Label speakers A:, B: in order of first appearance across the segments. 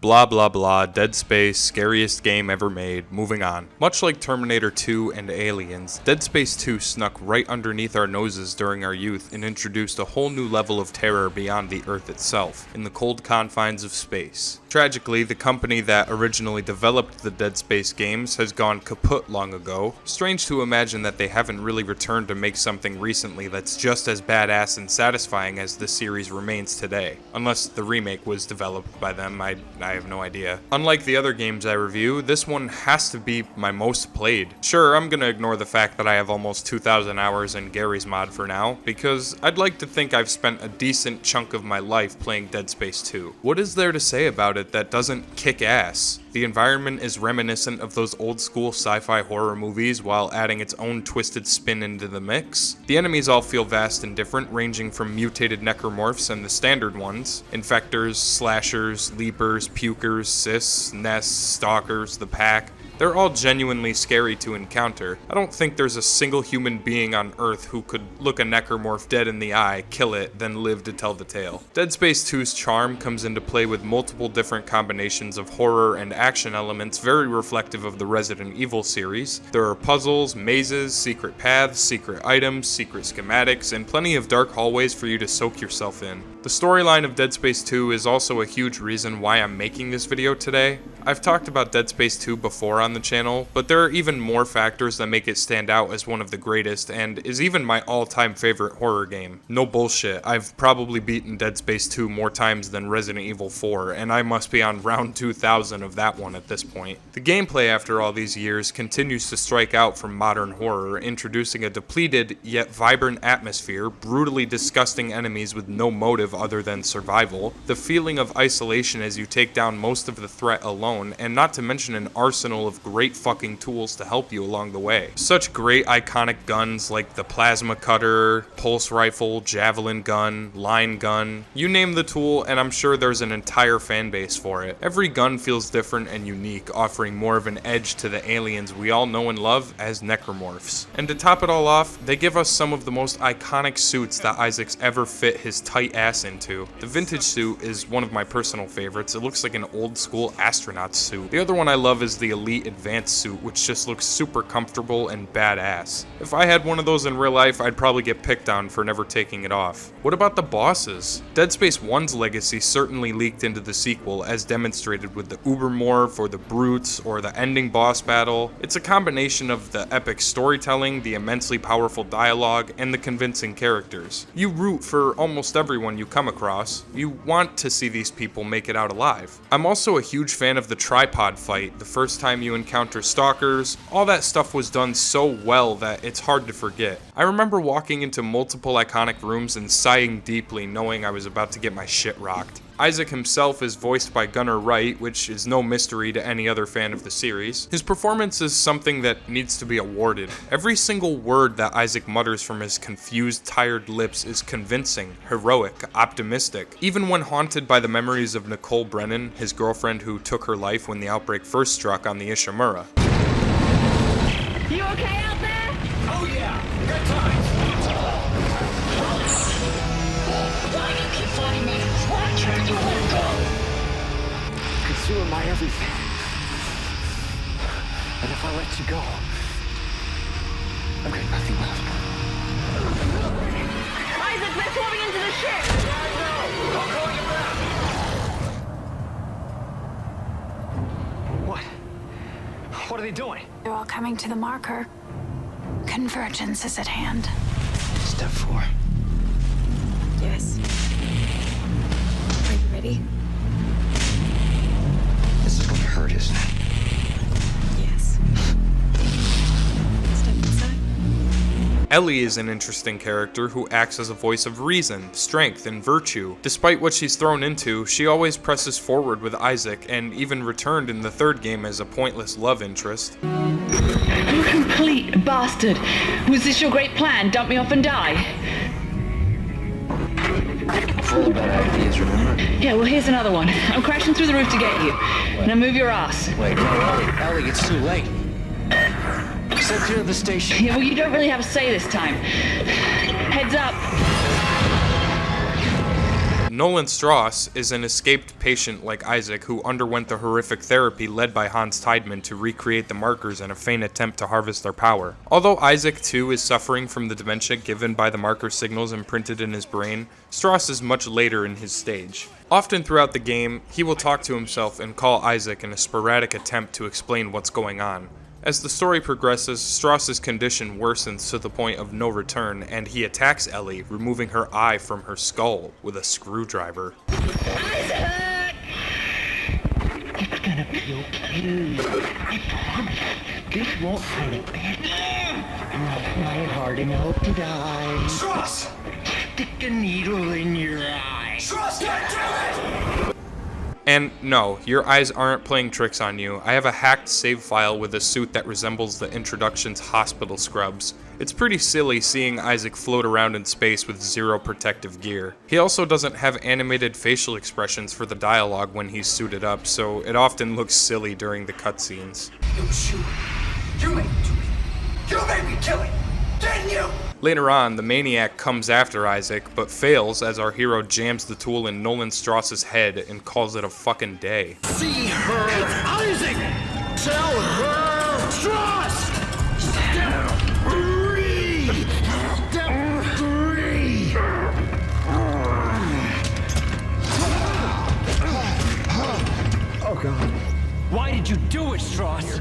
A: Blah blah blah, Dead Space, scariest game ever made, moving on. Much like Terminator 2 and Aliens, Dead Space 2 snuck right underneath our noses during our youth and introduced a whole new level of terror beyond the Earth itself, in the cold confines of space. Tragically, the company that originally developed the Dead Space games has gone kaput long ago. Strange to imagine that they haven't really returned to make something recently that's just as badass and satisfying as the series remains today. Unless the remake was developed by them, I have no idea. Unlike the other games I review, this one has to be my most played. Sure, I'm gonna ignore the fact that I have almost 2,000 hours in Gary's mod for now, because I'd like to think I've spent a decent chunk of my life playing Dead Space 2. What is there to say about it that doesn't kick ass? The environment is reminiscent of those old school sci-fi horror movies while adding its own twisted spin into the mix. The enemies all feel vast and different, ranging from mutated necromorphs and the standard ones, infectors, slashers, leapers, pukers, cysts, nests, stalkers, the pack. They're all genuinely scary to encounter. I don't think there's a single human being on Earth who could look a necromorph dead in the eye, kill it, then live to tell the tale. Dead Space 2's charm comes into play with multiple different combinations of horror and action elements very reflective of the Resident Evil series. There are puzzles, mazes, secret paths, secret items, secret schematics, and plenty of dark hallways for you to soak yourself in. The storyline of Dead Space 2 is also a huge reason why I'm making this video today. I've talked about Dead Space 2 before on the channel, but there are even more factors that make it stand out as one of the greatest and is even my all-time favorite horror game. No bullshit, I've probably beaten Dead Space 2 more times than Resident Evil 4, and I must be on round 2000 of that one at this point. The gameplay after all these years continues to strike out from modern horror, introducing a depleted yet vibrant atmosphere, brutally disgusting enemies with no motive other than survival, the feeling of isolation as you take down most of the threat alone, and not to mention an arsenal of great fucking tools to help you along the way. Such great iconic guns like the plasma cutter, pulse rifle, javelin gun, line gun, you name the tool and I'm sure there's an entire fan base for it. Every gun feels different and unique, offering more of an edge to the aliens we all know and love as necromorphs. And to top it all off, they give us some of the most iconic suits that Isaac's ever fit his tight ass into. The vintage suit is one of my personal favorites. It looks like an old school astronaut suit. The other one I love is the Elite Advanced suit, which just looks super comfortable and badass. If I had one of those in real life, I'd probably get picked on for never taking it off. What about the bosses? Dead Space 1's legacy certainly leaked into the sequel, as demonstrated with the Ubermorph or the Brutes or the ending boss battle. It's a combination of the epic storytelling, the immensely powerful dialogue, and the convincing characters. You root for almost everyone you come across. You want to see these people make it out alive. I'm also a huge fan of the tripod fight, the first time you encounter stalkers. All that stuff was done so well that it's hard to forget. I remember walking into multiple iconic rooms and sighing deeply knowing I was about to get my shit rocked. Isaac himself is voiced by Gunnar Wright, which is no mystery to any other fan of the series. His performance is something that needs to be awarded. Every single word that Isaac mutters from his confused, tired lips is convincing, heroic, optimistic. Even when haunted by the memories of Nicole Brennan, his girlfriend who took her life when the outbreak first struck on the Ishimura.
B: You okay out there?
C: Oh yeah, good times.
B: Why do you keep fighting me? Why can't you let go?
C: Because you are my everything. And if I let you go, I've got nothing left.
B: Isaac, they're swarming into the ship!
C: I know! I'll call you back! What? What are they doing?
D: They're all coming to the marker. Convergence is at hand.
C: Step 4.
D: Yes. Are you ready?
C: This is gonna hurt, isn't it?
D: Yes. Step inside.
A: Ellie is an interesting character who acts as a voice of reason, strength, and virtue. Despite what she's thrown into, she always presses forward with Isaac, and even returned in the third game as a pointless love interest.
E: You complete bastard! Was this your great plan? Dump me off and die?
C: Full of bad ideas, remember?
E: Yeah, well, here's another one. I'm crashing through the roof to get you. Now move your ass.
C: Wait, no, Ellie, it's too late. Stay clear of the station.
E: Yeah, well, you don't really have a say this time. Heads up.
A: Nolan Stross is an escaped patient like Isaac who underwent the horrific therapy led by Hans Tiedemann to recreate the markers in a faint attempt to harvest their power. Although Isaac too is suffering from the dementia given by the marker signals imprinted in his brain, Stross is much later in his stage. Often throughout the game, he will talk to himself and call Isaac in a sporadic attempt to explain what's going on. As the story progresses, Stross's condition worsens to the point of no return, and he attacks Ellie, removing her eye from her skull with a screwdriver.
E: Isaac!
C: It's gonna be okay. I promise. This won't hurt a bit. Not hard enough to die.
F: Stross!
C: Stick a needle in your eye.
F: Stross, goddammit!
A: And no, your eyes aren't playing tricks on you. I have a hacked save file with a suit that resembles the introduction's hospital scrubs. It's pretty silly seeing Isaac float around in space with zero protective gear. He also doesn't have animated facial expressions for the dialogue when he's suited up, so it often looks silly during the cutscenes.
F: It was you. You made it to me. You made me kill him. Didn't you?
A: Later on, the maniac comes after Isaac, but fails as our hero jams the tool in Nolan Stross's head and calls it a fucking day.
F: See her. Isaac! Tell her! Stross! Step 3! Step 3!
C: Oh god.
G: Why did you do it, Stross?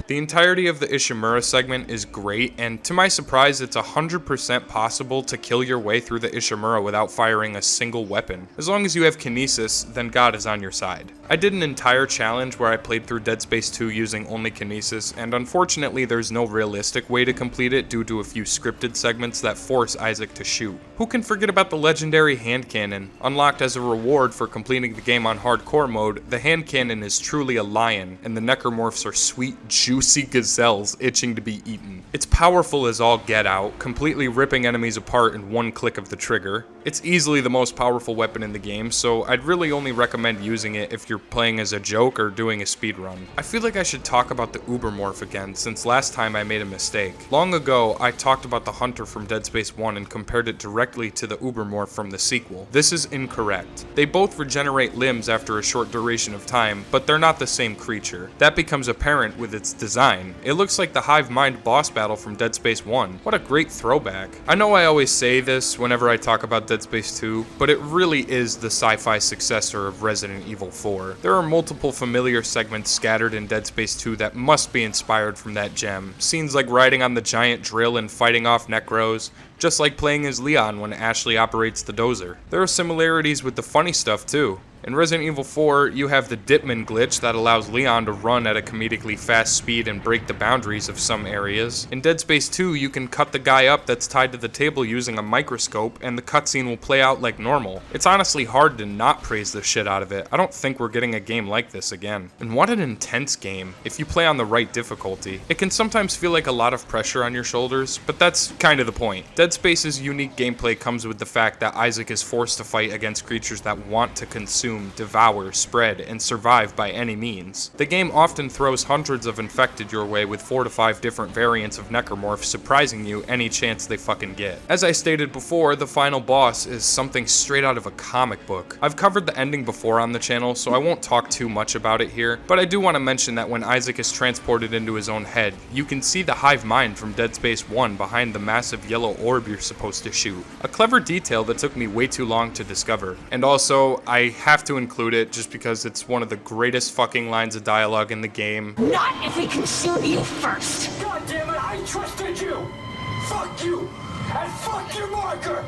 A: The entirety of the Ishimura segment is great, and to my surprise, it's 100% possible to kill your way through the Ishimura without firing a single weapon. As long as you have kinesis, then God is on your side. I did an entire challenge where I played through Dead Space 2 using only kinesis, and unfortunately there's no realistic way to complete it due to a few scripted segments that force Isaac to shoot. Who can forget about the legendary hand cannon? Unlocked as a reward for completing the game on hardcore mode, the hand cannon is truly a lion, and the necromorphs are sweet, juicy gazelles itching to be eaten. It's powerful as all get out, completely ripping enemies apart in one click of the trigger. It's easily the most powerful weapon in the game, so I'd really only recommend using it if you're playing as a joke or doing a speedrun. I feel like I should talk about the Ubermorph again, since last time I made a mistake. Long ago, I talked about the Hunter from Dead Space 1 and compared it directly to the Ubermorph from the sequel. This is incorrect. They both regenerate limbs after a short duration of time, but they're not the same creature. That becomes apparent with its design. It looks like the Hive Mind boss battle from Dead Space 1. What a great throwback. I know I always say this whenever I talk about Dead Space 2, but it really is the sci-fi successor of Resident Evil 4. There are multiple familiar segments scattered in Dead Space 2 that must be inspired from that gem. Scenes like riding on the giant drill and fighting off necros, just like playing as Leon when Ashley operates the dozer. There are similarities with the funny stuff too. In Resident Evil 4, you have the Dipman glitch that allows Leon to run at a comedically fast speed and break the boundaries of some areas. In Dead Space 2, you can cut the guy up that's tied to the table using a microscope, and the cutscene will play out like normal. It's honestly hard to not praise the shit out of it. I don't think we're getting a game like this again. And what an intense game, if you play on the right difficulty. It can sometimes feel like a lot of pressure on your shoulders, but that's kind of the point. Dead Space's unique gameplay comes with the fact that Isaac is forced to fight against creatures that want to consume, devour, spread, and survive by any means. The game often throws hundreds of infected your way with 4 to 5 different variants of necromorphs surprising you any chance they fucking get. As I stated before, the final boss is something straight out of a comic book. I've covered the ending before on the channel, so I won't talk too much about it here, but I do want to mention that when Isaac is transported into his own head, you can see the Hive Mind from Dead Space 1 behind the massive yellow orb you're supposed to shoot. A clever detail that took me way too long to discover. And also, I have to include it just because it's one of the greatest fucking lines of dialogue in the game.
B: Not if we consume you first.
F: God damn it, I trusted you! Fuck you! And fuck your marker!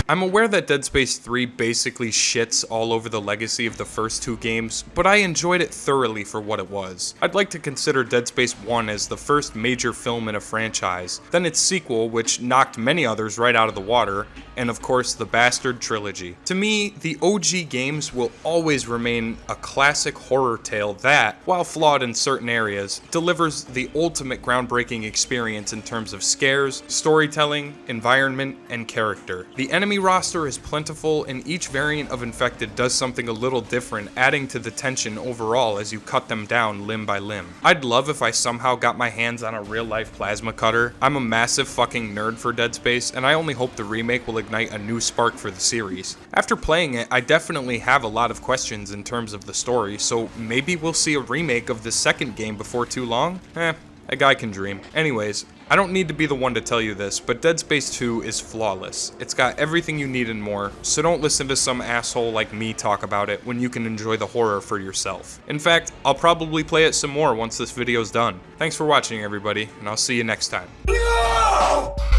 A: I'm aware that Dead Space 3 basically shits all over the legacy of the first 2 games, but I enjoyed it thoroughly for what it was. I'd like to consider Dead Space 1 as the first major film in a franchise, then its sequel, which knocked many others right out of the water, and of course the Bastard Trilogy. To me, the OG games will always remain a classic horror tale that, while flawed in certain areas, delivers the ultimate groundbreaking experience in terms of scares, storytelling, environment, and character. The enemy roster is plentiful, and each variant of infected does something a little different, adding to the tension overall as you cut them down limb by limb. I'd love if I somehow got my hands on a real-life plasma cutter. I'm a massive fucking nerd for Dead Space, and I only hope the remake will ignite a new spark for the series. After playing it, I definitely have a lot of questions in terms of the story, so maybe we'll see a remake of the second game before too long? A guy can dream. Anyways, I don't need to be the one to tell you this, but Dead Space 2 is flawless. It's got everything you need and more, so don't listen to some asshole like me talk about it when you can enjoy the horror for yourself. In fact, I'll probably play it some more once this video's done. Thanks for watching, everybody, and I'll see you next time.
F: No!